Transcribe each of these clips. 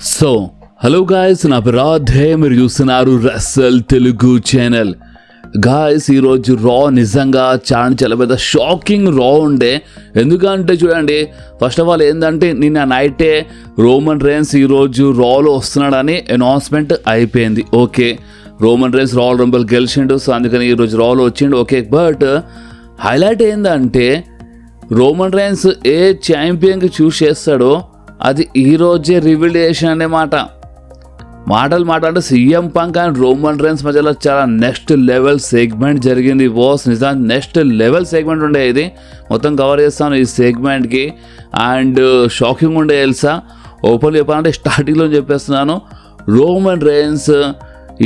So hello guys, నా పేరు రాధే, మీరు చూస్తున్నారు రసల్ తెలుగు ఛానల్. గాయస్, ఈరోజు రా నిజంగా చాలా పెద్ద షాకింగ్ రా ఉండే. ఎందుకంటే చూడండి, ఫస్ట్ ఆఫ్ ఆల్ ఏంటంటే నిన్న నైటే రోమన్ రేన్స్ ఈరోజు రాలో వస్తున్నాడని అనౌన్స్మెంట్ అయిపోయింది. Okay, Roman Reigns Royal Rumble గెలిచిండు, సో అందుకని ఈరోజు రాలో వచ్చిండు. ఓకే, బట్ హైలైట్ ఏంటంటే రోమన్ రేన్స్ ఏ ఛాంపియన్కి చూస్ చేస్తాడో అది ఈరోజే రివీలేషన్ అనే మాటలు అంటే CM Punk and Roman Reigns మధ్యలో చాలా నెక్స్ట్ లెవెల్ సెగ్మెంట్ జరిగింది. బాస్ నిజానికి నెక్స్ట్ లెవెల్ సెగ్మెంట్ ఉండే, ఇది మొత్తం కవర్ చేస్తాను ఈ సెగ్మెంట్కి. అండ్ షాకింగ్ ఉండే తెలుసా, ఓపెన్ చెప్పాలంటే స్టార్టింగ్లో చెప్పేస్తున్నాను, రోమన్ రేన్స్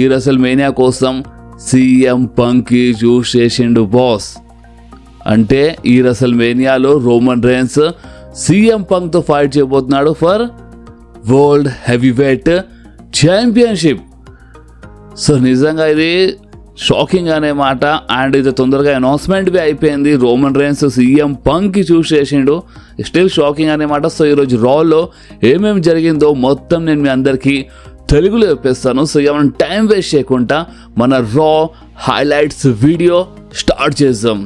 ఈ రెసల్ మేనియా కోసం సీఎం పంక్కి చూస్ చేసిండు బాస్. అంటే ఈ రెసల్ మేనియాలో రోమన్ రేన్స్ సీఎం పంక్తో ఫైట్ చేయబోతున్నాడు for world heavyweight championship. So నిజంగా ఇది షాకింగ్ అనే మాట. అండ్ ఇది తొందరగా అనౌన్స్మెంట్ బి అయిపోయింది, రోమన్ రేన్స్ సీఎం పంక్కి చూస్ చేసిండు. స్టిల్ షాకింగ్ అనే మాట. సో ఈరోజు రాలో ఏమేమి జరిగిందో మొత్తం నేను మీ అందరికీ తెలుగులో చెప్పేస్తాను. సో ఏమైనా టైం వేస్ట్ చేయకుండా మన రా హైలైట్స్ వీడియో స్టార్ట్ చేద్దాం.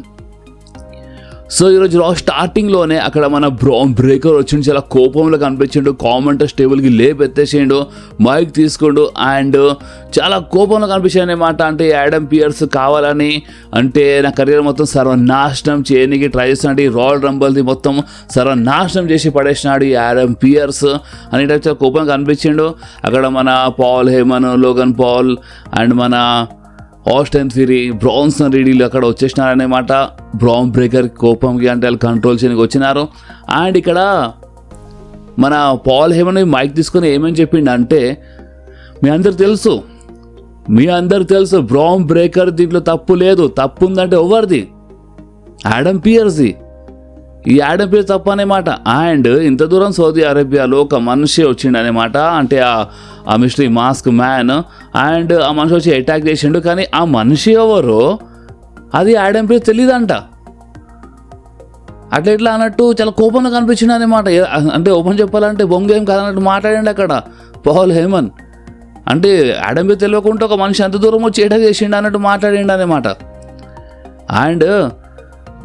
సో ఈరోజు రా స్టార్టింగ్లోనే అక్కడ మన బ్రాన్ బ్రేకర్ వచ్చిండు, చాలా కోపంలో కనిపించిండు, కామెంటర్స్ టేబుల్కి లేపెత్తేసిండు, మైక్ తీసుకుండు అండ్ చాలా కోపంలో కనిపించాడు అనమాట. అంటే యాడమ్ పియర్స్ కావాలని, అంటే నా కెరీర్ మొత్తం సర్వనాశనం చేయడానికి ట్రై చేస్తున్నాడు, ఈ రాయల్ రంబల్ది మొత్తం సర్వనాశనం చేసి పడేసినాడు ఈ యాడమ్ పియర్స్ అనేటప్పుడు చాలా కోపంగా కనిపించిండు. అక్కడ మన Paul Heyman, Logan Paul and మన ఆస్టన్ థియరీ, బ్రాన్సన్ రీడీలు అక్కడ వచ్చేసినారనమాట. బ్రాన్ బ్రేకర్ కోపంకి అంటే వాళ్ళు కంట్రోల్ చేయడానికి వచ్చినారు. అండ్ ఇక్కడ మన పాల్ హేమన్ మైక్ తీసుకొని ఏమని చెప్పిండు అంటే, మీ అందరికి తెలుసు బ్రాన్ బ్రేకర్ దీంట్లో తప్పు లేదు, తప్పు ఉందంటే ఎవరిది? యాడమ్ పియర్స్ది. ఈ యాడమ్ పియర్స్ తప్పు అనేమాట. అండ్ ఇంత దూరం సౌదీ అరేబియాలో ఒక మనిషి వచ్చిండు అనమాట, అంటే ఆ మిస్టరీ మాస్క్ మ్యాన్. అండ్ ఆ మనిషి వచ్చి అటాక్ చేసిండు, కానీ ఆ మనిషి ఎవరో అది యాడమ్ పియర్స్ తెలియదంట. అట్లా ఎట్లా అన్నట్టు చాలా కోపంగా కనిపించింది అనమాట. అంటే ఓపెన్ చెప్పాలంటే బొంగేం కాదన్నట్టు మాట్లాడండి అక్కడ పాల్ హేమన్. అంటే యాడమ్ పియర్స్ తెలియకుండా ఒక మనిషి అంత దూరం వచ్చి అటాక్ చేసిండు అన్నట్టు మాట్లాడిండు అనమాట. అండ్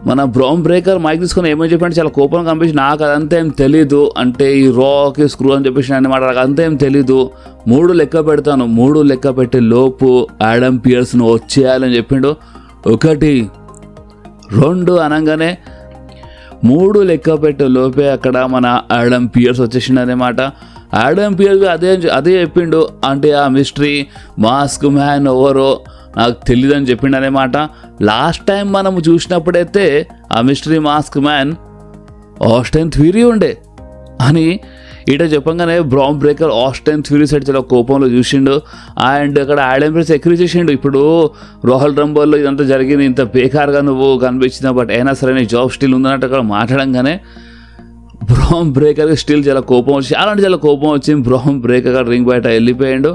మన బ్రాన్ బ్రేకర్ మైక్ తీసుకొని ఏమో చెప్పంటే చాలా కోపంగా కనిపించి, నాకు అదంతా ఏం తెలీదు, అంటే ఈ రాకి స్క్రూ అని చెప్పేసి అనమాట, నాకు అంతా ఏం తెలీదు, 3 లెక్క పెడతాను, 3 లెక్క పెట్టే లోపు యాడమ్ పియర్స్ను వచ్చేయాలని చెప్పిండు. 1 2 అనగానే 3 లెక్క పెట్టే లోపే అక్కడ మన యాడమ్ పియర్స్ వచ్చేసిండు అనమాట. యాడమ్ పియర్స్ అదే చెప్పిండు, అంటే ఆ మిస్టరీ మాస్క్ మ్యాన్ ఎవరో నాకు తెలియదని చెప్పిండు అనమాట. లాస్ట్ టైం మనం చూసినప్పుడైతే ఆ mystery mask man Austin Theory ఉండే అని ఇట చెప్పంగానే Bron Breakker Austin Theory side చాలా కోపంలో చూసిండు. అండ్ అక్కడ యాడమ్ పియర్స్ ఎక్రీ చేసిండు, ఇప్పుడు రాయల్ రంబల్లో ఇదంతా జరిగింది, ఇంత బేకార్గా నువ్వు కనిపించిన, బట్ అయినా సరే నీ జాబ్ స్టిల్ ఉందన్నట్టు అక్కడ మాట్లాడంగానే బ్రాన్ బ్రేకర్కి స్టిల్ చాలా కోపం వచ్చి, చాలా కోపం వచ్చింది. బ్రాన్ బ్రేకర్ రింగ్ బయట వెళ్ళిపోయాడు.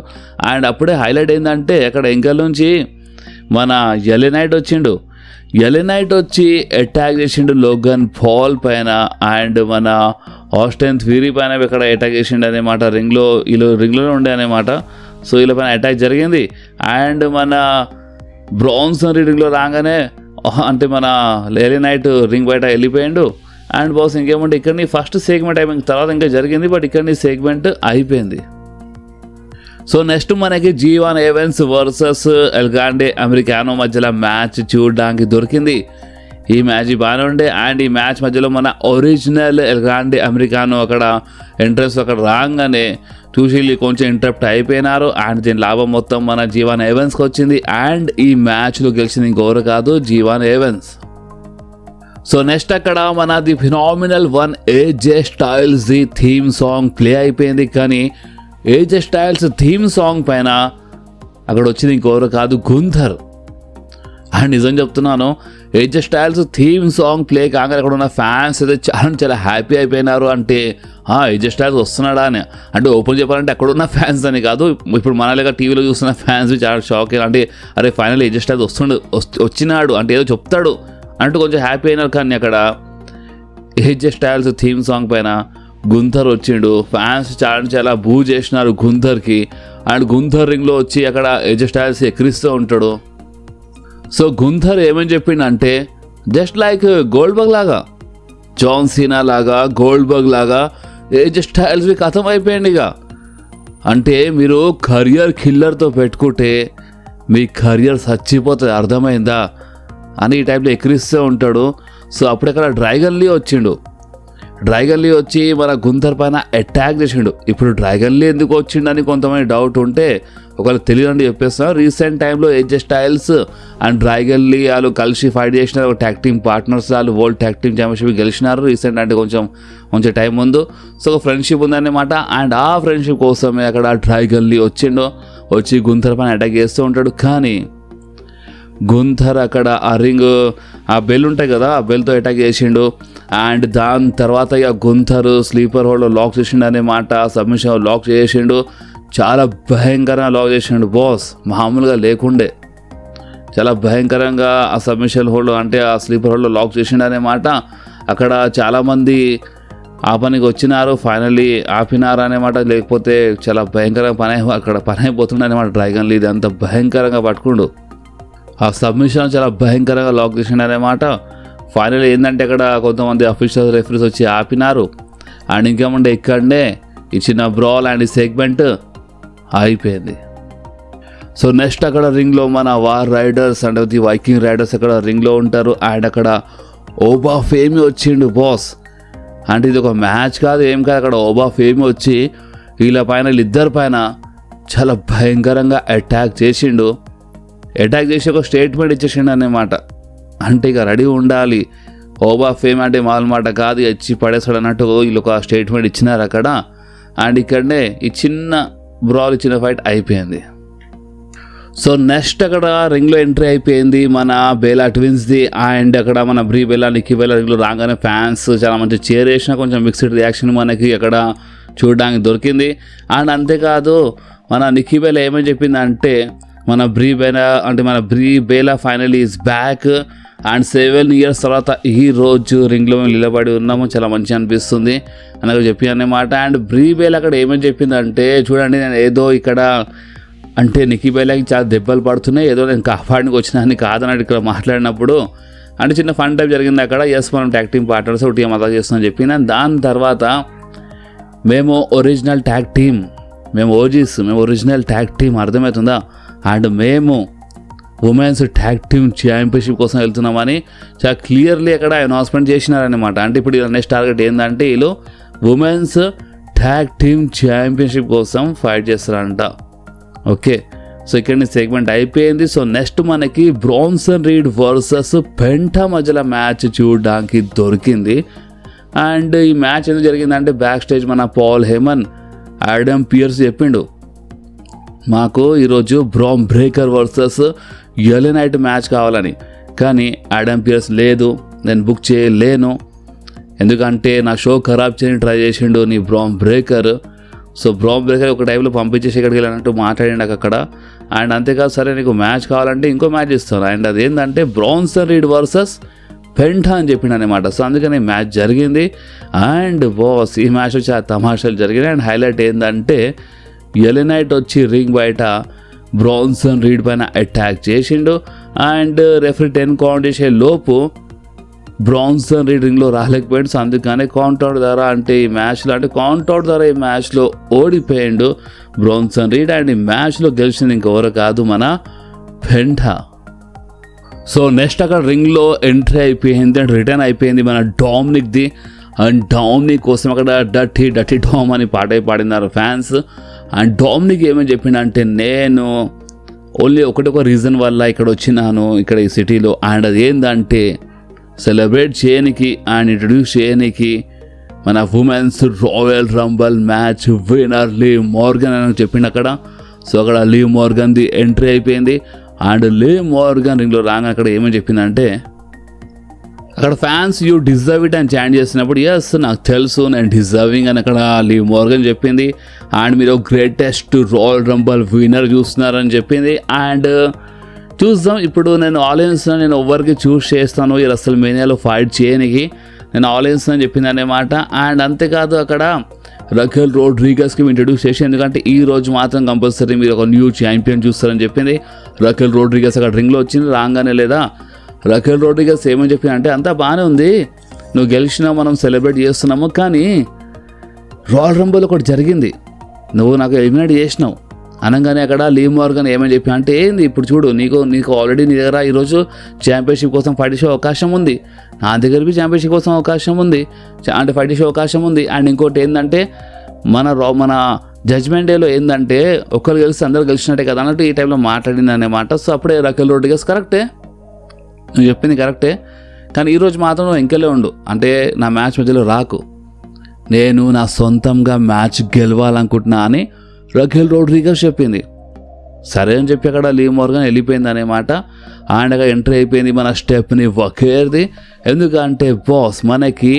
అండ్ అప్పుడే హైలైట్ ఏంటంటే అక్కడ ఎంకల్ నుంచి మన ఎలినైట్ వచ్చిండు. ఎలినైట్ వచ్చి అటాక్ చేసిండు లోగన్ పాల్ పైన అండ్ మన ఆస్టన్ థియరీ పైన ఇక్కడ అటాక్ చేసిండు అనమాట. రింగ్లోనే ఉండే అనమాట. సో వీళ్ళ పైన అటాక్ జరిగింది. అండ్ మన బ్రాన్సన్ రింగ్లో రాగానే అంటే మన ఎలినైట్ రింగ్ బయట వెళ్ళిపోయాడు. అండ్ బాస్ ఇంకేమంటే ఇక్కడ ఫస్ట్ సెగ్మెంట్ అయిపోయిన తర్వాత ఇంకా జరిగింది, బట్ ఇక్కడ సెగ్మెంట్ అయిపోయింది. సో నెక్స్ట్ మనకి జీవాన్ ఎవెన్స్ వర్సెస్ ఎల్గాండే అమెరికానో మధ్యలో మ్యాచ్ చూడడానికి దొరికింది. ఈ మ్యాచ్ బాగానే ఉండే. అండ్ ఈ మ్యాచ్ మధ్యలో మన ఒరిజినల్ ఎల్గాండే అమెరికానో అక్కడ ఎంట్రెన్స్ అక్కడ రాగానే చూసి కొంచెం ఇంటరప్ట్ అయిపోయినారు. అండ్ దీని లాభం మొత్తం మన జీవాన్ ఎవెన్స్కి వచ్చింది. అండ్ ఈ మ్యాచ్లో గెలిచింది ఇంకెవరు కాదు, జీవాన్ ఎవెన్స్. సో నెక్స్ట్ అక్కడ మన the phenomenal one ఏజే styles the theme song play అయిపోయింది, కానీ ఏజే స్టైల్స్ థీమ్ సాంగ్ పైన అక్కడ వచ్చింది ఇంకెవరు కాదు, గుంథర్. అండ్ నిజం చెప్తున్నాను, ఏజే స్టైల్స్ థీమ్ సాంగ్ ప్లే కాగానే అక్కడ ఉన్న ఫ్యాన్స్ అయితే చాలా హ్యాపీ అయిపోయినారు. అంటే ఏజే స్టైల్స్ వస్తున్నాడా అని, అంటే ఓపెన్ చెప్పాలంటే అక్కడ ఉన్న ఫ్యాన్స్ అని కాదు, ఇప్పుడు మనలాగా టీవీలో చూస్తున్న ఫ్యాన్స్ చాలా షాక్. అంటే అరే ఫైనల్ ఏజే స్టైల్స్ వచ్చినాడు అంటే ఏదో చెప్తాడు అంటూ కొంచెం హ్యాపీ అయినారు. కానీ అక్కడ ఏజే స్టైల్స్ థీమ్ సాంగ్ పైన గుంథర్ వచ్చిండు. ఫ్యాన్స్ చాలా బూ చేసినారు గుంథర్కి. అండ్ గుంథర్ రింగ్లో వచ్చి అక్కడ ఏజే స్టైల్స్ ఎక్కిరిస్తూ ఉంటాడు. సో గుంథర్ ఏమని చెప్పిండంటే జస్ట్ లైక్ గోల్డ్బర్గ్ లాగా, జాన్ సీనా లాగా, గోల్డ్బర్గ్ లాగా ఏజే స్టైల్స్వి కథం అయిపోయింది. ఇక అంటే మీరు కరియర్ కిల్లర్తో పెట్టుకుంటే మీ కరియర్ చచ్చిపోతుంది, అర్థమైందా అని ఈ టైప్లో ఎక్కిరిస్తూ ఉంటాడు. సో అప్పుడు ఇక్కడ డ్రాగన్ లీ వచ్చిండు. డ్రాగన్ లీ వచ్చి మన గుంథర్ పైన అటాక్ చేసిండు. ఇప్పుడు డ్రాగన్ లీ ఎందుకు వచ్చిండని కొంతమంది డౌట్ ఉంటే ఒకవేళ తెలియదండి చెప్పేస్తాను. రీసెంట్ టైంలో AJ Styles and Dragon Lee వాళ్ళు కలిసి ఫైట్ చేసినారు. ఒక ట్యాగ్ టీమ్ పార్ట్నర్స్, వాళ్ళు వరల్డ్ ట్యాగ్ టీమ్ ఛాంపియన్షిప్ గెలిచినారు రీసెంట్, అంటే కొంచెం టైం ముందు. సో ఒక ఫ్రెండ్షిప్ ఉందన్నమాట. అండ్ ఆ ఫ్రెండ్షిప్ కోసమే అక్కడ డ్రాగన్ లీ వచ్చి గుంథర్ పైన అటాక్ చేస్తూ ఉంటాడు. కానీ గుంథర్ అక్కడ ఆ బెల్ ఉంటాయి కదా, ఆ బెల్తో అటాక్ చేసిండు. అండ్ దాని తర్వాత ఇక గుంథర్ స్లీపర్ హోల్డ్లో లాక్ చేసిండు అన్నమాట. సబ్మిషన్ లాక్ చేసిండు, చాలా భయంకరంగా లాక్ చేసిండు బాస్, మామూలుగా లేకుండే. చాలా భయంకరంగా ఆ సబ్మిషన్ హోల్డ్ అంటే ఆ స్లీపర్ హోల్డ్లో లాక్ చేసిండు అన్నమాట. అక్కడ చాలామంది ఆ పనికి వచ్చినారు, ఫైనల్లీ ఆపినారు అన్నమాట. లేకపోతే చాలా భయంకరంగా అక్కడ పని అయిపోతుండే అనమాట. డ్రాగన్ లీ అంత భయంకరంగా పట్టుకుండు. ఆ సబ్మిషన్ చాలా భయంకరంగా లాక్ చేసిండు అన్నమాట. ఫైనల్ ఏంటంటే అక్కడ కొంతమంది అఫీషియల్ రెఫరీస్ వచ్చి ఆపినారు. అండ్ ఇంకేమంటే ఇక్కడనే ఇచ్చిన బ్రాల్ అండ్ సెగ్మెంట్ అయిపోయింది. సో నెక్స్ట్ అక్కడ రింగ్లో మన war riders and the Viking riders అక్కడ రింగ్లో ఉంటారు. అండ్ అక్కడ ఓబా ఫేమి వచ్చిండు బాస్. అంటే ఇది ఒక మ్యాచ్ కాదు, ఏం కాదు, అక్కడ ఓబా ఫేమి వచ్చి వీళ్ళిద్దరి పైన చాలా భయంకరంగా అటాక్ చేసి ఒక స్టేట్మెంట్ ఇచ్చేసిండు అన్నమాట. అంటే ఇక రెడీ ఉండాలి, ఓబా ఫేమ్ అంటే మామూలు మాట కాదు, ఇచ్చి పడేస్తాడు అన్నట్టు వీళ్ళు ఒక స్టేట్మెంట్ ఇచ్చినారు అక్కడ. అండ్ ఇక్కడనే ఈ చిన్న బ్రాల్ ఇచ్చిన ఫైట్ అయిపోయింది. సో నెక్స్ట్ అక్కడ రింగ్లో ఎంట్రీ అయిపోయింది మన బేలా ట్విన్స్ది. అండ్ అక్కడ మన బ్రీ బెల్లా, నిక్కీ బెల్లా రింగ్లో రాగానే ఫ్యాన్స్ చాలా మంచి చేర్ వేసిన, కొంచెం మిక్స్డ్ రియాక్షన్ మనకి అక్కడ చూడడానికి దొరికింది. అండ్ అంతేకాదు మన నిక్కీ బెల్లా ఏమని చెప్పిందంటే మన Brie Bella finally is back. And 7 years తర్వాత ఈ రోజు రింగ్లో మేము నిలబడి ఉన్నాము, చాలా మంచిగా అనిపిస్తుంది అని చెప్పి అన్నమాట. అండ్ బ్రీ బేలా అక్కడ ఏమని చెప్పిందంటే చూడండి, నేను ఏదో ఇక్కడ అంటే నిక్కీ బెల్లాకి చాలా దెబ్బలు పడుతున్నాయి, ఏదో నేను కాపాడడానికి వచ్చినాన్ని కాదన్నట్టు ఇక్కడ మాట్లాడినప్పుడు అంటే చిన్న ఫన్ టైప్ జరిగింది అక్కడ. ఎస్ మనం ట్యాగ్ టీమ్ పార్ట్నర్స్ ఒకటి మద్దతు చేస్తామని చెప్పి దాని తర్వాత మేము ఒరిజినల్ ట్యాగ్ టీమ్, మేము ఒరిజినల్ ట్యాగ్ టీమ్, అర్థమవుతుందా? అండ్ మేము ఉమెన్స్ ట్యాగ్ టీమ్ ఛాంపియన్షిప్ కోసం వెళ్తున్నామని చాలా క్లియర్లీ అక్కడ అనౌన్స్మెంట్ చేసినారనమాట. అంటే ఇప్పుడు నెక్స్ట్ టార్గెట్ ఏంటంటే వీళ్ళు ఉమెన్స్ ట్యాగ్ టీమ్ ఛాంపియన్షిప్ కోసం ఫైట్ చేస్తారంట. ఓకే, సో ఇక్కడ సెగ్మెంట్ అయిపోయింది. సో నెక్స్ట్ మనకి బ్రాన్సన్ రీడ్ వర్సెస్ పెంటా మధ్యలో మ్యాచ్ చూడడానికి దొరికింది. అండ్ ఈ మ్యాచ్ ఎందుకు జరిగిందంటే బ్యాక్ స్టేజ్ మన పాల్ హేమన్ ఆడమ్ పియర్స్ చెప్పిండు, మాకు ఈరోజు బ్రామ్ బ్రేకర్ వర్సెస్ ఎలే నైట్ మ్యాచ్ కావాలని. కానీ ఆడమ్ పియర్స్ లేదు, నేను బుక్ చేయలేను, ఎందుకంటే నా షో ఖరాబ్ చేయని ట్రై చేసిండు నీ బ్రామ్ బ్రేకర్. సో బ్రామ్ బ్రేకర్ ఒక టైంలో పంపించేసి ఇక్కడికి వెళ్ళినట్టు మాట్లాడిండు అక్కడ. అండ్ అంతేకాదు, సరే నీకు మ్యాచ్ కావాలంటే ఇంకో మ్యాచ్ ఇస్తాను. అండ్ అదేంటంటే బ్రాన్సన్ రీడ్ వర్సెస్ పెంటా అని చెప్పిండు అనమాట. సో అందుకని మ్యాచ్ జరిగింది. అండ్ బాస్ ఈ మ్యాచ్లో చాలా తమాషాలు జరిగినాయి. అండ్ హైలైట్ ఏంటంటే ఎలే నైట్ వచ్చి రింగ్ బయట బ్రాన్సన్ రీడ్ పైన అటాక్ చేసిండు. అండ్ రెఫరీ 10 కౌంట్ చేసే లోపు బ్రాన్సన్ రీడ్ రింగ్లో రాలేకపోయాడు. సో అందుకనే కౌంట్అవుట్ ద్వారా ఈ మ్యాచ్లో ఓడిపోయిండు బ్రాన్సన్ రీడ్. అండ్ ఈ మ్యాచ్లో గెలిచింది ఇంకెవరు కాదు, మన పెంటా. సో నెక్స్ట్ అక్కడ రింగ్లో ఎంట్రీ అయిపోయింది అండ్ రిటర్న్ అయిపోయింది మన డామినిక్ది. అండ్ డామినిక్ కోసం అక్కడ డర్టీ డామ్ అని పాట పాడినారు ఫ్యాన్స్. అండ్ డామినిక్ ఏమని చెప్పిండంటే నేను ఓన్లీ ఒక రీజన్ వల్ల ఇక్కడ వచ్చినాను ఇక్కడ ఈ సిటీలో. అండ్ అది ఏంటంటే సెలబ్రేట్ చేయడానికి అండ్ ఇంట్రడ్యూస్ చేయడానికి మన women's Royal Rumble match winner Liv Morgan అని చెప్పిండు అక్కడ. సో అక్కడ లీ మోర్గన్ది ఎంట్రీ అయిపోయింది. అండ్ లీ మోర్గన్ రింగ్లో రాగా అక్కడ ఏమని చెప్పిందంటే అక్కడ ఫ్యాన్స్ యూ డిజర్వ్ ఇట్ అని చాంట్ చేసినప్పుడు ఎస్ నాకు తెలుసు నేను డిజర్వింగ్ అని అక్కడ లీ మోర్గన్ చెప్పింది. అండ్ మీరు గ్రేటెస్ట్ రాయల్ రంబల్ విన్నర్ చూస్తున్నారని చెప్పింది. అండ్ చూద్దాం ఇప్పుడు నేను ఆడియన్స్ నేను ఎవరికి చూస్ చేస్తాను ఈ రెస్ల్మేనియాలో ఫైట్ చేయడానికి. నేను ఆలయన్స్ అని చెప్పింది అనమాట. అండ్ అంతేకాదు అక్కడ రకెల్ రోడ్రిగస్కి ఇంట్రడ్యూస్ చేసి, ఎందుకంటే ఈ రోజు మాత్రం కంపల్సరీ మీరు ఒక న్యూ ఛాంపియన్ చూస్తారని చెప్పింది. రకెల్ రోడ్రిగస్ అక్కడ రింగ్లో వచ్చింది రాగానే. లేదా రకెల్ రోడ్రిగస్ ఏమని చెప్పింది అంటే, అంతా బాగానే ఉంది, నువ్వు గెలిచినా మనం సెలబ్రేట్ చేస్తున్నాము, కానీ రాయల్ రంబుల్ ఒకటి జరిగింది, నువ్వు నాకు ఎలిమినేట్ చేసినావు అనగానే అక్కడ లీ మార్గన్ ఏమని చెప్పి అంటే, ఏంది ఇప్పుడు చూడు, నీకు ఆల్రెడీ నీ దగ్గర ఈరోజు ఛాంపియన్షిప్ కోసం ఫైట్ చేసే అవకాశం ఉంది, నా దగ్గర ఛాంపియన్షిప్ కోసం అవకాశం ఉంది, అంటే ఫైట్ చేసే అవకాశం ఉంది. అండ్ ఇంకోటి ఏంటంటే మన జడ్జ్మెంట్ డేలో ఏంటంటే ఒక్కరు గెలిస్తే అందరూ గెలిచినట్టే కదా అన్నట్టు ఈ టైంలో మాట్లాడింది అనమాట. సో అప్పుడే రకెల్ రోడ్రిగస్ కరెక్టే, నువ్వు చెప్పింది కరెక్టే, కానీ ఈరోజు మాత్రం నువ్వు ఇంకెళ్ళే ఉండు, అంటే నా మ్యాచ్ మధ్యలో రాకు, నేను నా సొంతంగా మ్యాచ్ గెలవాలనుకుంటున్నా అని రకెల్ రోడ్రిగస్ చెప్పింది. సరే అని చెప్పి అక్కడ లీ మార్గన్ వెళ్ళిపోయింది అనమాట. అండ్ అక్కడ ఎంట్రీ అయిపోయింది మన స్టెఫనీ వకేర్ది. ఎందుకంటే బాస్ మనకి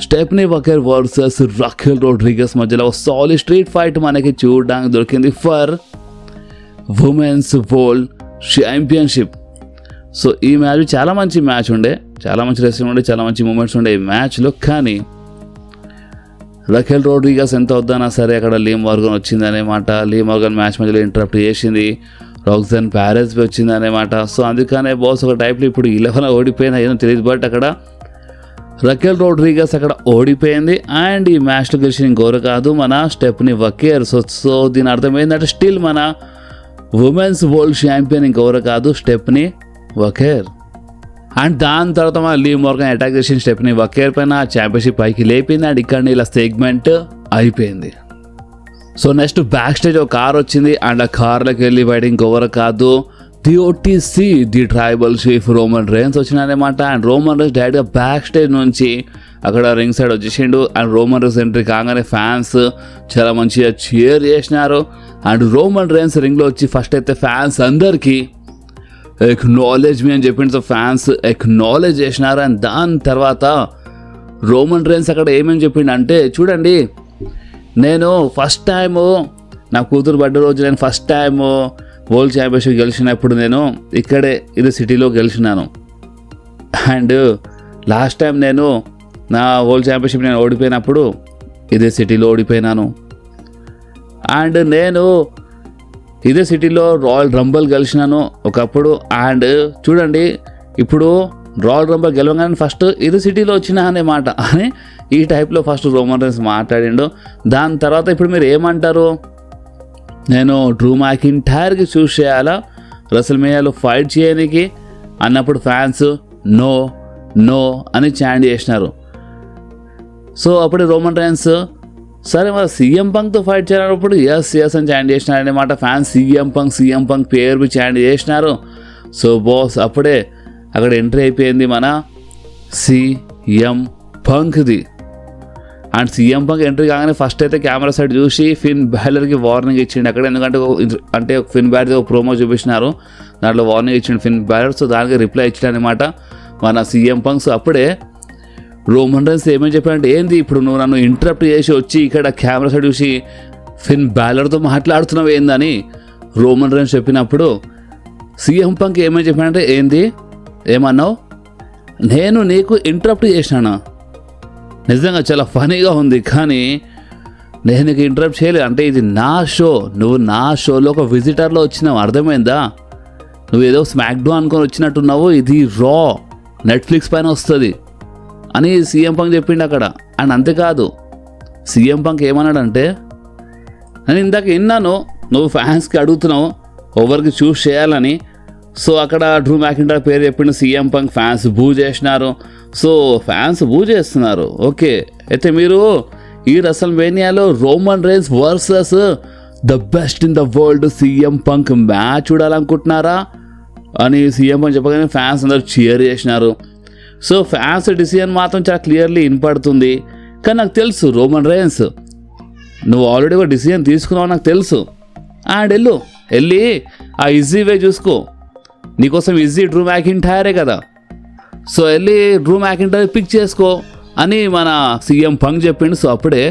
స్టెఫనీ వకేర్ వర్సెస్ రకెల్ రోడ్రిగస్ మధ్యలో సాలిడ్ స్ట్రీట్ ఫైట్ మనకి చూడడానికి దొరికింది for women's world championship. So ఈ మ్యాచ్ చాలా మంచి మ్యాచ్ ఉండే, చాలా మంచి రెస్లింగ్ ఉండే, చాలా మంచి మూమెంట్స్ ఉండే ఈ మ్యాచ్లో. కానీ రకెల్ రోడ్రిగస్ ఎంత వద్దన్నా సరే అక్కడ లీ మార్గన్ వచ్చింది అనమాట. లీ మార్గన్ మ్యాచ్ మధ్యలో ఇంటరప్ట్ చేసింది, రాక్సన్ ప్యారెస్ వచ్చింది అనమాట. సో అందుకనే బాస్ ఒక టైప్లో ఇప్పుడు 11 ఓడిపోయింది ఏదో తెలియదు, బట్ అక్కడ రకెల్ రోడ్రిగస్ అక్కడ ఓడిపోయింది. అండ్ ఈ మ్యాచ్లో గెలిచిన ఇంకోరు కాదు మన స్టెఫనీ వకేర్. సో దీని అర్థం ఏంటంటే స్టిల్ మన ఉమెన్స్ వరల్డ్ ఛాంపియన్ ఇంకెవరు కాదు, స్టెఫనీ వకేర్. అండ్ దాని తర్వాత మన లీ మార్గన్ అటాక్ చేసిన స్టెఫనీ వకేర్ పైన ఛాంపియన్షిప్ పైకి లేపింది. అండ్ ఇక్కడ ఇలా సెగ్మెంట్ అయిపోయింది. సో నెక్స్ట్ బ్యాక్ స్టేజ్ ఒక కార్ వచ్చింది. అండ్ ఆ కార్లోకి వెళ్ళి బయట ఇంకెవరు కాదు, the OTC the tribal chief Roman Reigns వచ్చినారనమాట. అండ్ రోమన్ రేన్స్ డైరెక్ట్గా బ్యాక్ స్టేజ్ నుంచి అక్కడ రింగ్ సైడ్ వచ్చేసిండు. అండ్ రోమన్ రేన్స్ ఎంట్రీ కాగానే ఫ్యాన్స్ చాలా మంచిగా చీర్ చేసినారు. అండ్ రోమన్ రేన్స్ రింగ్లో వచ్చి ఫస్ట్ అయితే ఫ్యాన్స్ అందరికీ ఎక్నాలెడ్జ్ మీ అని చెప్పిండు. సో ఫ్యాన్స్ ఎక్నాలెడ్జ్ చేసినారు. అండ్ దాని తర్వాత రోమన్ రేన్స్ అక్కడ ఏమేమి చెప్పిండు అంటే, చూడండి నేను ఫస్ట్ టైము నా కూతురు బర్త్డే రోజు నేను ఫస్ట్ టైము వరల్డ్ ఛాంపియన్షిప్ గెలిచినప్పుడు నేను ఇక్కడే ఇది సిటీలో గెలిచినాను. అండ్ లాస్ట్ టైం నేను నా వరల్డ్ ఛాంపియన్షిప్ నేను ఓడిపోయినప్పుడు ఇదే సిటీలో ఓడిపోయినాను. అండ్ నేను ఇదే సిటీలో రాయల్ రంబల్ గెలిచినాను ఒకప్పుడు. అండ్ చూడండి ఇప్పుడు రాయల్ రంబల్ గెలవగానే ఫస్ట్ ఇదే సిటీలో వచ్చినా అనమాట అని ఈ టైప్లో ఫస్ట్ రోమన్ రేన్స్ మాట్లాడిండు. దాని తర్వాత ఇప్పుడు మీరు ఏమంటారు, నేను డ్రూ మ్యాకింటైర్కి చూస్ చేయాలా రెస్ల్మేనియాలో ఫైట్ చేయడానికి అన్నప్పుడు ఫ్యాన్స్ నో నో అని చాంట్ చేసినారు. సో అప్పుడు రోమన్ రేన్స్ సరే మరి సీఎం పంక్తో ఫైట్ చేయాలన్నప్పుడు ఎస్ అని చాంట్ చేసినారనమాట. ఫ్యాన్స్ సీఎం పంక్ పేరు చాంట్ చేసినారు. సో బాస్ అప్పుడే అక్కడ ఎంట్రీ అయిపోయింది మన సీఎం పంక్ది. అండ్ సీఎం పంక్ ఎంట్రీ కాగానే ఫస్ట్ అయితే కెమెరా సైడ్ చూసి ఫిన్ బ్యాలర్కి వార్నింగ్ ఇచ్చిండు అక్కడ. ఎందుకంటే ఫిన్ బ్యాలర్ ఒక ప్రోమో చూపించినారు, దాంట్లో వార్నింగ్ ఇచ్చిండు ఫిన్ బ్యాలర్. సో దానికి రిప్లై ఇచ్చాడనమాట మన సీఎం పంక్. సో అప్పుడే రోమన్ రేన్స్ ఏమని చెప్పాడంటే, ఏంది ఇప్పుడు నువ్వు నన్ను ఇంటరప్ట్ చేసి వచ్చి ఇక్కడ కెమెరా సైడ్ చూసి ఫిన్ బ్యాలర్తో మాట్లాడుతున్నావు ఏందని రోమన్ రేన్స్ చెప్పినప్పుడు సీఎం పంక్ ఏమని చెప్పాడంటే, ఏంది ఏమన్నావు, నేను నీకు ఇంటరప్ట్ చేసినానా? నిజంగా చాలా ఫనీగా ఉంది, కానీ నేను నీకు ఇంటరప్ట్ చేయలేదు, అంటే ఇది నా షో, నువ్వు నా షోలో ఒక విజిటర్లో వచ్చినావు, అర్థమైందా? నువ్వు ఏదో స్మాక్ డౌన్ అనుకొని వచ్చినట్టున్నావు, ఇది రా నెట్ఫ్లిక్స్ పైన వస్తుంది అని సీఎం పంక్ చెప్పిండు అక్కడ. అండ్ అంతేకాదు సీఎం పంక్ ఏమన్నాడంటే, నేను ఇందాక విన్నాను నువ్వు ఫ్యాన్స్కి అడుగుతున్నావు ఎవరికి చూస్ చేయాలని. సో అక్కడ డ్రూ మ్యాకింటైర్ పేరు చెప్పిండు సీఎం పంక్. ఫ్యాన్స్ బూ చేసినారు. సో ఫ్యాన్స్ బూ చేస్తున్నారు, ఓకే. అయితే మీరు ఈ రెస్ల్మేనియాలో Roman Reigns versus the best in the world CM Punk match చూడాలనుకుంటున్నారా అని సీఎం పంక్ చెప్పగానే ఫ్యాన్స్ అందరూ చీర్ చేసినారు. సో ఫ్యాన్స్ డిసిజన్ మాత్రం చాలా క్లియర్లీ వినపడుతుంది. కానీ నాకు తెలుసు రోమన్ రేన్స్ నువ్వు ఆల్రెడీ ఒక డిసిజన్ తీసుకున్నావు నాకు తెలుసు. అండ్ వెళ్ళి ఆ ఈజీ వే చూసుకో, నీకోసం ఈజీ డ్రూ మ్యాకింటైరే కదా, సో వెళ్ళి డ్రూ మ్యాకింటైర్ పిక్ చేసుకో అని మన సీఎం పంక్ చెప్పిండు. సో అప్పుడే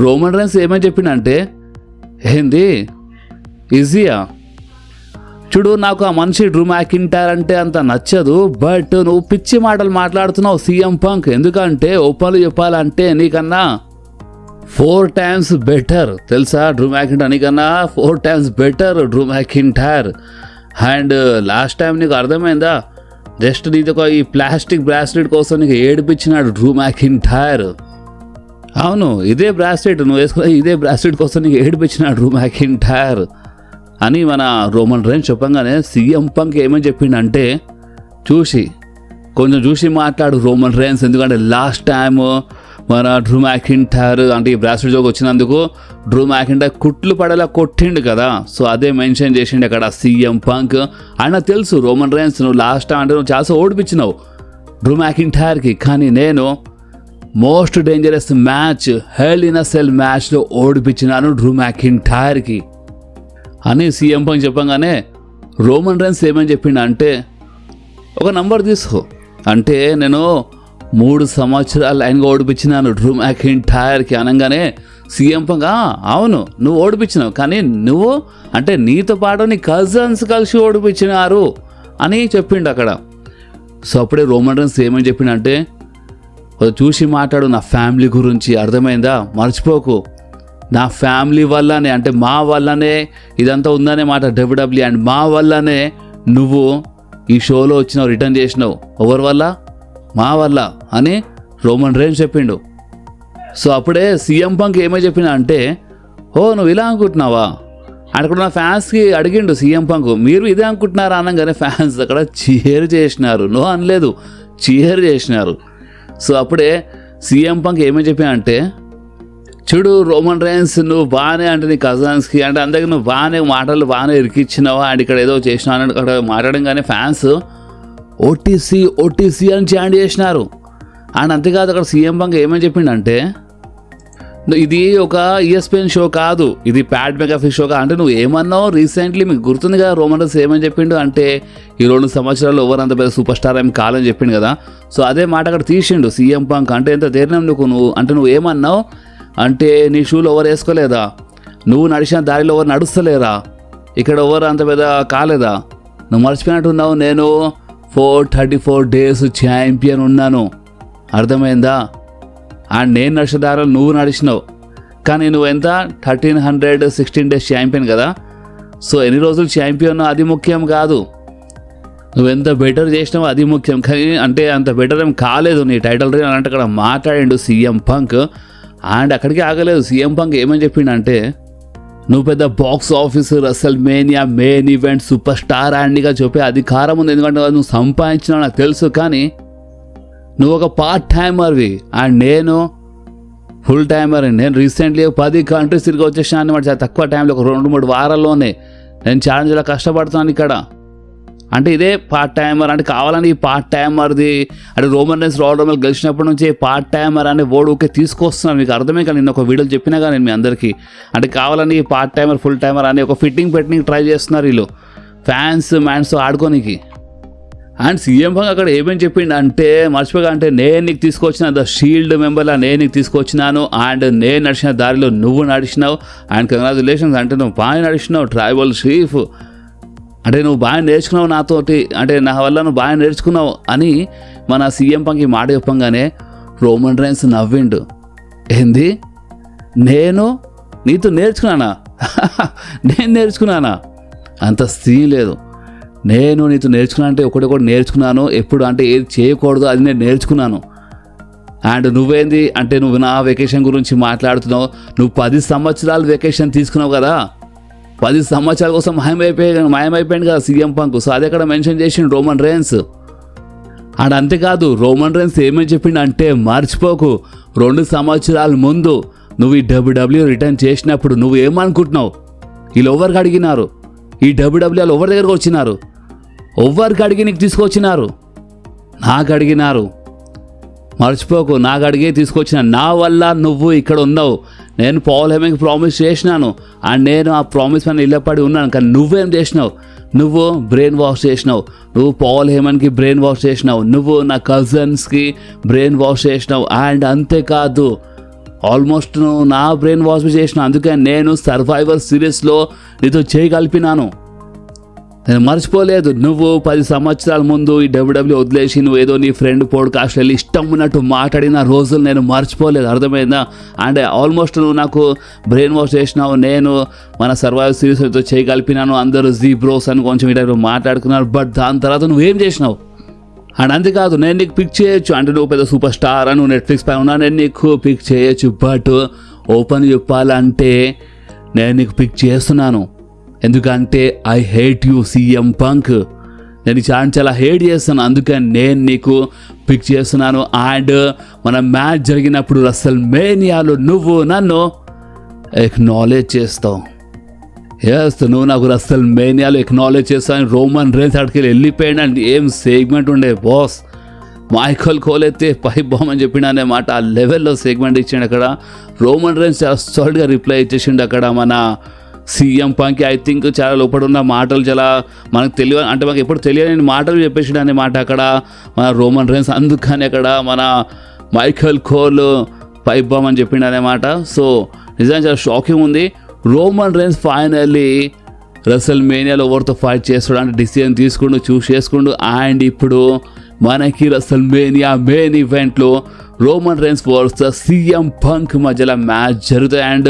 రోమన్ రేన్స్ ఏమని చెప్పిండంటే, ఏంది ఈజీయా, చూడు, నాకు ఆ మనిషి డ్రూ మ్యాకింటైర్ అంటే అంత నచ్చదు, బట్ నువ్వు పిచ్చి మాటలు మాట్లాడుతున్నావు సీఎం పంక్. ఎందుకంటే ఓపెన్లు చెప్పాలంటే నీకన్నా 4 times బెటర్ తెలుసా డ్రూ మ్యాకింటైర్, నీకన్నా 4 times better Drew McIntyre. And last time నీకు అర్థమైందా, జస్ట్ నీది ఒక ఈ ప్లాస్టిక్ బ్రాస్లెట్ కోసం నీకు ఏడిపించినాడు డ్రూ మ్యాకింటైర్. అవును, ఇదే బ్రాస్లెట్ నువ్వు వేసుకున్న ఇదే బ్రాస్లెట్ కోసం నీకు ఏడిపించినాడు డ్రూ మ్యాకింటైర్ అని మన రోమన్ రైన్స్ చెప్పంగానే సీఎం పంక్ ఏమని చెప్పిండంటే, కొంచెం చూసి మాట్లాడు రోమన్ రైన్స్. ఎందుకంటే లాస్ట్ టైం మన డ్రూ మ్యాకింటైర్ అంటే ఈ బ్రాస్లెట్ జోక్ వచ్చినందుకు డ్రూ మ్యాకింటైర్ కుట్లు పడేలా కొట్టిండు కదా, సో అదే మెన్షన్ చేసిండు అక్కడ సీఎం పంక్. ఆయన తెలుసు రోమన్ రైన్స్ నువ్వు లాస్ట్ టైం అంటే నువ్వు చాలా ఓడిపించినావు డ్రూ మ్యాకింటైర్కి, కానీ నేను most dangerous match hell in a cell మ్యాచ్లో ఓడిపించినాను డ్రూ మ్యాకింటైర్కి అని సీఎం పంక్ చెప్పంగానే రోమన్ రైన్స్ ఏమని చెప్పిండు అంటే, ఒక నంబర్ తీసుకో, అంటే నేను 3 సంవత్సరాలు లైన్గా ఓడిపించినాను డ్రూ మ్యాకింటైర్కి అనగానే సీఎం పంక్ అవును నువ్వు ఓడిపించినావు, కానీ నువ్వు అంటే నీతో పాటు నీ కజిన్స్ కలిసి ఓడిపించినారు అని చెప్పిండు అక్కడ. సో అప్పుడే రోమన్ రైన్స్ ఏమని చెప్పిండంటే, చూసి మాట్లాడు నా ఫ్యామిలీ గురించి, అర్థమైందా, మర్చిపోకు, నా ఫ్యామిలీ వల్లనే అంటే మా వల్లనే ఇదంతా ఉందనే మాట డబ్ల్యూడబ్ల్యూ, అండ్ మా వల్లనే నువ్వు ఈ షోలో వచ్చినావు, రిటర్న్ చేసినావు, ఎవరి వల్ల, మా వల్ల అని రోమన్ రైన్స్ చెప్పిండు. సో అప్పుడే సీఎం పంక్ ఏమో చెప్పినా అంటే, నువ్వు ఇలా అనుకుంటున్నావా అక్కడ నా ఫ్యాన్స్కి అడిగిండు సీఎం పంక్, మీరు ఇదే అనుకుంటున్నారా అనగానే ఫ్యాన్స్ అక్కడ చీర్ చేసినారు, నో అనలేదు, చీర్ చేసినారు. సో అప్పుడే సీఎం పంక్ ఏమని చెప్పినా అంటే, చూడు రోమన్ రైన్స్ నువ్వు బాగానే అంటే నీ కజన్స్కి అంటే అందరికి నువ్వు మాటలు బాగానే ఇరికిచ్చినావు అండ్ ఇక్కడ ఏదో చేసినావు అని అక్కడ మాట్లాడంగానే ఫ్యాన్స్ ఓటీసీ అని చాండ్ చేసినారు. అండ్ అంతేకాదు అక్కడ సీఎం పంక్ ఏమని చెప్పిండంటే, ఇది ఒక ESPN షో కాదు, ఇది ప్యాట్ మెగాఫీ షో కాదు. అంటే నువ్వు ఏమన్నావు రీసెంట్లీ మీకు గుర్తుంది కదా, రోమన్ రైన్స్ ఏమని చెప్పిండు అంటే ఈ 2 సంవత్సరాలు ఎవరంత పెద్ద సూపర్ స్టార్ ఏం కాలని చెప్పిండు కదా. సో అదే మాట అక్కడ తీసిండు సీఎం పంక్. అంటే ఎంత ధైర్యం నువ్వు అంటే నువ్వు ఏమన్నావు అంటే నీ షూలు ఎవరు వేసుకోలేదా, నువ్వు నడిచిన దారిలో ఎవరు నడుస్తలేరా, ఇక్కడ ఎవరు అంత పెద్ద కాలేదా, నువ్వు మర్చిపోయినట్టున్నావు, నేను 434 days ఛాంపియన్ ఉన్నాను, అర్థమైందా, అండ్ నేను నడిచిన దారిలో నువ్వు నడిచినావు, కానీ నువ్వు ఎంత 1316 days ఛాంపియన్ కదా. సో ఎన్ని రోజులు ఛాంపియన్ అది ముఖ్యం కాదు, నువ్వెంత బెటర్ చేసినావు అది ముఖ్యం, కానీ అంటే అంత బెటర్ ఏం కాలేదు నీ టైటిల్ రీన్ అంటే అక్కడ మాట్లాడిండు సీఎం పంక్. అండ్ అక్కడికి ఆగలేదు, సీఎం పంక్ ఏమని చెప్పిండంటే, నువ్వు పెద్ద box office WrestleMania main event superstar అండ్గా చెప్పే అధికారం ఉంది, ఎందుకంటే నువ్వు సంపాదించినావు నాకు తెలుసు, కానీ నువ్వు ఒక పార్ట్ టైమర్వి అండ్ నేను ఫుల్ టైమర్. నేను రీసెంట్లీ 10 countries తిరిగి వచ్చేసాను అనమాట, చాలా తక్కువ టైంలో, ఒక 2-3 వారాల్లోనే. నేను ఛాలెంజ్లో కష్టపడుతున్నాను ఇక్కడ, అంటే ఇదే పార్ట్ టైమర్ అంటే కావాలని ఈ పార్ట్ టైమర్ది అంటే రోమన్ రైన్స్ రాయల్ రమ్మల్ గెలిచినప్పటి నుంచి పార్ట్ టైమర్ అనే వర్డ్ ఓకే తీసుకొస్తున్నాను, మీకు అర్థమే కానీ నేను ఒక వీడియోలో చెప్పినా కానీ నేను మీ అందరికీ, అంటే కావాలని పార్ట్ టైమర్ ఫుల్ టైమర్ అని ఒక ఫిట్టింగ్ పెట్టడానికి ట్రై చేస్తున్నారు వీళ్ళు ఫ్యాన్స్ మ్యాన్స్తో ఆడుకోనికి. అండ్ సీఎం పంక్ అక్కడ ఏమేమి చెప్పిండు అంటే, మర్చిపోగా అంటే నేను నీకు తీసుకొచ్చిన ద షీల్డ్ మెంబర్లా నేను నీకు తీసుకొచ్చినాను అండ్ నేను నడిచిన దారిలో నువ్వు నడిచినావు అండ్ కంగ్రాచులేషన్స్, అంటే నువ్వు బాగా నడిచినావు ట్రైబల్ చీఫ్, అంటే నువ్వు బాగా నేర్చుకున్నావు నాతోటి, అంటే నా వల్ల నువ్వు బాగా నేర్చుకున్నావు అని మన సీఎం పంక్ ఈ మాట చెప్పంగానే రోమన్ రైన్స్ నవ్విండు. ఏంది, నేను నీతో నేర్చుకున్నానా నేను నేర్చుకున్నానా, అంత సీన్ లేదు, నేను నీతో నేర్చుకున్నా అంటే ఒకటి నేర్చుకున్నాను, ఎప్పుడు అంటే ఏది చేయకూడదు అది నేను నేర్చుకున్నాను. అండ్ నువ్వేంది అంటే నువ్వు నా వెకేషన్ గురించి మాట్లాడుతున్నావు, నువ్వు 10 సంవత్సరాలు వెకేషన్ తీసుకున్నావు కదా, 10 సంవత్సరాల కోసం మాయమైపోయాడు కదా సీఎం పంక్. సో అది అక్కడ మెన్షన్ చేసిండు రోమన్ రైన్స్. అండ్ అంతేకాదు రోమన్ రైన్స్ ఏమని చెప్పిండు అంటే, మర్చిపోకు 2 సంవత్సరాల ముందు నువ్వు ఈ డబ్ల్యూడబ్ల్యూ రిటర్న్ చేసినప్పుడు నువ్వు ఏమనుకుంటున్నావు, వీళ్ళు ఎవరికి అడిగినారు, ఈ డబ్ల్యూడబ్ల్యూలు ఎవరి దగ్గరకు వచ్చినారు, ఎవరికి అడిగి నీకు తీసుకొచ్చినారు, నాకు అడిగినారు, మర్చిపోకు, నాకు అడిగే తీసుకొచ్చిన, నా వల్ల నువ్వు ఇక్కడ ఉన్నావు. నేను పాల్ హెమన్కి ప్రామిస్ చేసినాను అండ్ నేను ఆ ప్రామిస్ పైన నిలబడి ఉన్నాను, కానీ నువ్వేం చేసినావు, నువ్వు బ్రెయిన్ వాష్ చేసినావు, నువ్వు పాల్ హెమన్కి బ్రెయిన్ వాష్ చేసినావు, నువ్వు నా కజిన్స్కి బ్రెయిన్ వాష్ చేసినావు అండ్ అంతేకాదు ఆల్మోస్ట్ నువ్వు నా బ్రెయిన్ వాష్ చేసినావు. అందుకే నేను సర్వైవర్ సిరీస్లో నీతో చేయగలిపినాను. నేను మర్చిపోలేదు. నువ్వు 10 సంవత్సరాల ముందు ఈ డబ్ల్యూడబ్ల్యూ వదిలేసి నువ్వు ఏదో నీ ఫ్రెండ్ పోడ్కాస్ట్ వెళ్ళి ఇష్టం ఉన్నట్టు మాట్లాడిన రోజులు నేను మర్చిపోలేదు, అర్థమైందా? అంటే ఆల్మోస్ట్ నువ్వు నాకు బ్రెయిన్ వాష్ చేసినావు. నేను మన సర్వైవల్ సిరీస్తో చేయగలిపినాను, అందరూ జీ బ్రోస్ అని కొంచెం ఇటు మాట్లాడుకున్నారు. బట్ దాని తర్వాత నువ్వేం చేసినావు? అండ్ అంతేకాదు, నేను నీకు పిక్ చేయొచ్చు, అంటే నువ్వు పెద్ద సూపర్ స్టార్ అని, నువ్వు నెట్ఫ్లిక్స్ పైన ఉన్నా, నేను నీకు పిక్ చేయొచ్చు. బట్ ఓపెన్ చెప్పాలంటే నేను నీకు పిక్ చేస్తున్నాను. ఎందుకంటే I hate you CM punk. నేను చాలా హేట్ చేస్తాను, అందుకని నేను నీకు పిక్ చేస్తున్నాను. అండ్ మన మ్యాచ్ జరిగినప్పుడు రసల్ మేనియాలో నువ్వు నన్ను ఎక్నాలెడ్జ్ చేస్తావు. ఎస్, నువ్వు నాకు రసల్ మేనియాలో ఎక్నాలెడ్జ్ చేస్తావు. రోమన్ రేన్స్ అక్కడికి వెళ్ళిపోయాడు. అండ్ ఏం సెగ్మెంట్ ఉండే బాస్. మైఖల్ కోల్ అయితే పై బామ్ అని చెప్పిన మాట, ఆ లెవెల్లో సెగ్మెంట్ ఇచ్చాడు అక్కడ. రోమన్ రేన్స్ చాలా సాల్ట్గా రిప్లై ఇచ్చేసిండు అక్కడ మన సీఎం పంక్కి. ఐ థింక్ చాలా లోపల ఉన్న మాటలు చాలా మనకు తెలియ, అంటే మాకు ఎప్పుడు తెలియని మాటలు చెప్పేసాడు అనే మాట అక్కడ మన రోమన్ రేన్స్. అందుకని అక్కడ మన మైఖల్ కోల్ పైప్ బామ్ అని చెప్పిండు అనే మాట. సో నిజంగా చాలా షాకింగ్ ఉంది. రోమన్ రేన్స్ ఫైనల్లీ రసల్ మేనియాలో ఎవరితో ఫైట్ చేస్తాడు అంటే డిసిజన్ తీసుకుంటూ చూస్ చేసుకుంటూ. అండ్ ఇప్పుడు మనకి రసల్ మేనియా మెయిన్ ఈవెంట్లో Roman Reigns versus CM punk మధ్యలో మ్యాచ్ జరుగుతాయి. అండ్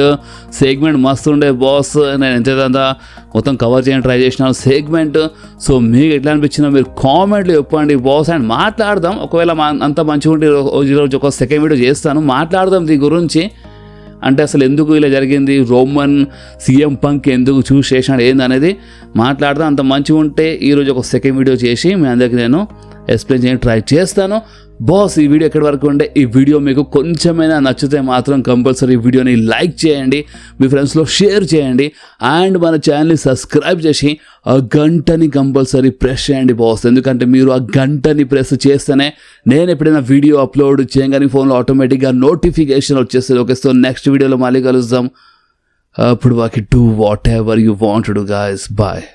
సెగ్మెంట్ మస్తు ఉండే బాస్. నేను ఎంతేదంతా మొత్తం కవర్ చేయడానికి ట్రై చేసినాను సెగ్మెంట్. సో మీకు ఎట్లా అనిపించిందో మీరు కామెంట్లో చెప్పండి బాస్. అండ్ మాట్లాడదాం, ఒకవేళ అంత మంచిగా ఉంటే ఈరోజు ఒక సెకండ్ వీడియో చేస్తాను, మాట్లాడదాం దీని గురించి. అంటే అసలు ఎందుకు ఇలా జరిగింది, రోమన్ సీఎం పంక్ ఎందుకు చూస్ చేసినాడు ఏందనేది మాట్లాడదాం. అంత మంచిగా ఉంటే ఈరోజు ఒక సెకండ్ వీడియో చేసి మీ అందరికీ నేను ఎక్స్ప్లెయిన్ చేయడానికి ట్రై చేస్తాను. బాస్, ఈ వీడియో ఎక్కడి వరకు ఉంటే, ఈ వీడియో మీకు కొంచెమైనా నచ్చితే మాత్రం కంపల్సరీ ఈ వీడియోని లైక్ చేయండి, మీ ఫ్రెండ్స్లో షేర్ చేయండి. అండ్ మన ఛానల్ని సబ్స్క్రైబ్ చేసి ఆ గంటని కంపల్సరీ ప్రెస్ చేయండి బాస్. ఎందుకంటే మీరు ఆ గంటని ప్రెస్ చేస్తేనే నేను ఎప్పుడైనా వీడియో అప్లోడ్ చేయగానే ఫోన్లో ఆటోమేటిక్గా నోటిఫికేషన్ వచ్చేస్తుంది. ఓకే, సో నెక్స్ట్ వీడియోలో మళ్ళీ కలుద్దాం. అప్పుడు వాకి do whatever you want to do guys. Bye.